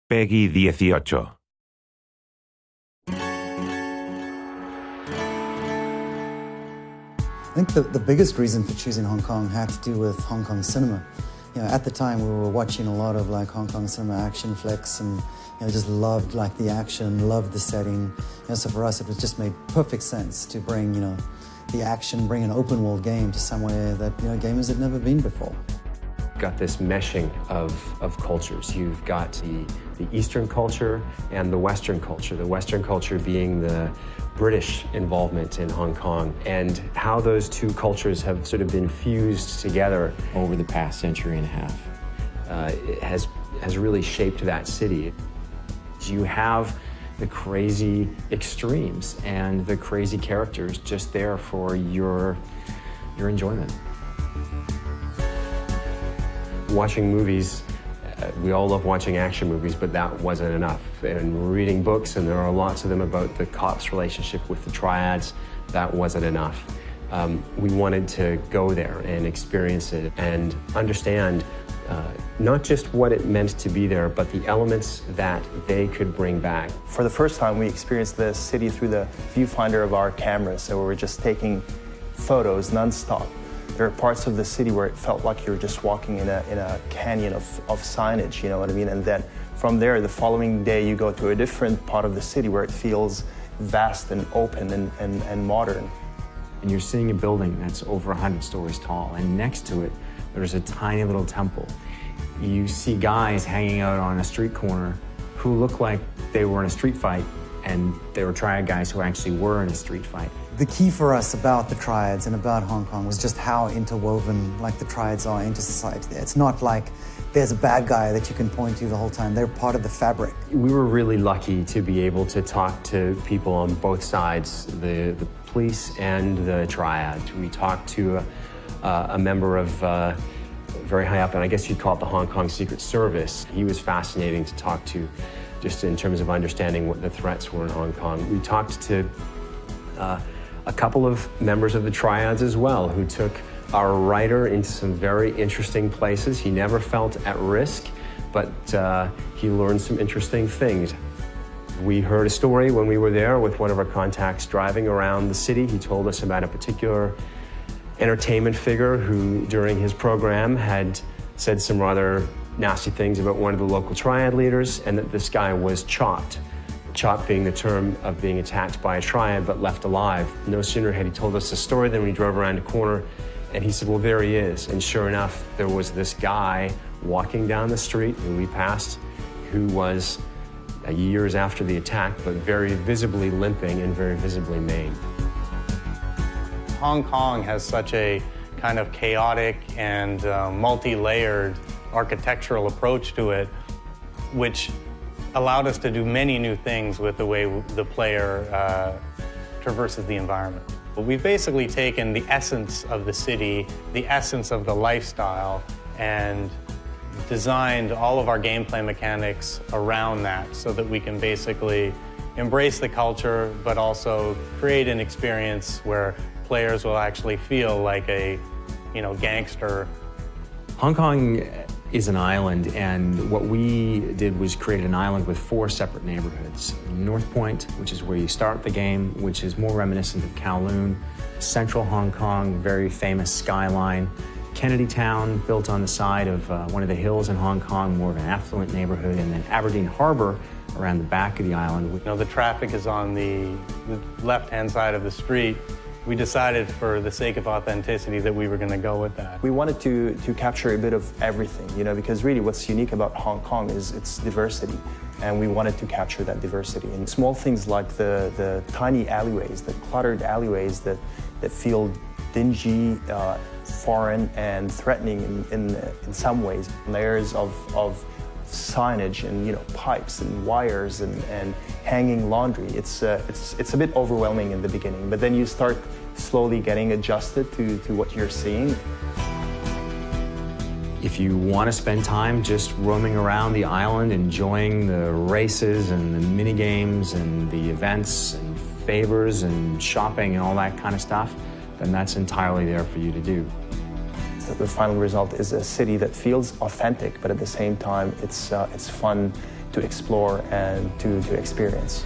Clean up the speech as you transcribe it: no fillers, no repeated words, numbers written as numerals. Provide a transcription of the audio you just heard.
Peggy 18. I think the biggest reason for choosing Hong Kong had to do with Hong Kong cinema. You know, at the time we were watching a lot of like Hong Kong cinema action flicks and just loved like the action, loved the setting. So for us it was just made perfect sense to bring, the action, bring an open world game to somewhere that, gamers had never been before. Got this meshing of cultures. You've got the Eastern culture and the Western culture. The Western culture being the British involvement in Hong Kong, and how those two cultures have sort of been fused together over the past century and a half. It has really shaped that city. You have the crazy extremes and the crazy characters just there for your enjoyment. Watching movies, we all love watching action movies, but that wasn't enough. And reading books, and there are lots of them about the cops' relationship with the triads, that wasn't enough. We wanted to go there and experience it and understand not just what it meant to be there, but the elements that they could bring back. For the first time, we experienced the city through the viewfinder of our cameras, so we were just taking photos nonstop. There are parts of the city where it felt like you were just walking in a canyon of signage, you know what I mean? And then from there, the following day, you go to a different part of the city where it feels vast and open and modern. And you're seeing a building that's over 100 stories tall, and next to it, there's a tiny little temple. You see guys hanging out on a street corner who look like they were in a street fight, and they were triad guys who actually were in a street fight. The key for us about the triads and about Hong Kong was just how interwoven like the triads are into society there. It's not like there's a bad guy that you can point to the whole time. They're part of the fabric. We were really lucky to be able to talk to people on both sides, the police and the triads. We talked to a member of very high up, and I guess you'd call it the Hong Kong Secret Service. He was fascinating to talk to, just in terms of understanding what the threats were in Hong Kong. We talked to a couple of members of the triads as well, who took our writer into some very interesting places. He never felt at risk, but he learned some interesting things. We heard a story when we were there with one of our contacts driving around the city. He told us about a particular entertainment figure who, during his program, had said some rather nasty things about one of the local triad leaders, and that this guy was chopped. Chopped being the term of being attacked by a triad but left alive. No sooner had he told us the story than we drove around a corner, and he said, well, there he is. And sure enough, there was this guy walking down the street who we passed, who was years after the attack, but very visibly limping and very visibly maimed. Hong Kong has such a kind of chaotic and multi-layered architectural approach to it, which allowed us to do many new things with the way the player traverses the environment. We've basically taken the essence of the city, the essence of the lifestyle, and designed all of our gameplay mechanics around that so that we can basically embrace the culture, but also create an experience where players will actually feel like a, gangster. Hong Kong is an island, and what we did was create an island with 4 separate neighborhoods. North Point, which is where you start the game, which is more reminiscent of Kowloon. Central Hong Kong, very famous skyline. Kennedy Town, built on the side of one of the hills in Hong Kong, more of an affluent neighborhood. And then Aberdeen Harbour, around the back of the island. The traffic is on the left-hand side of the street. We decided, for the sake of authenticity, that we were going to go with that. We wanted to capture a bit of everything, because really what's unique about Hong Kong is its diversity, and we wanted to capture that diversity. And small things like the tiny alleyways, the cluttered alleyways that feel dingy, foreign, and threatening in some ways. Layers of signage and pipes and wires and hanging laundry. It's a bit overwhelming in the beginning, but then you start slowly getting adjusted to what you're seeing. If you want to spend time just roaming around the island, enjoying the races and the mini games and the events and favors and shopping and all that kind of stuff, then that's entirely there for you to do. The final result is a city that feels authentic, but at the same time, it's fun to explore and to experience.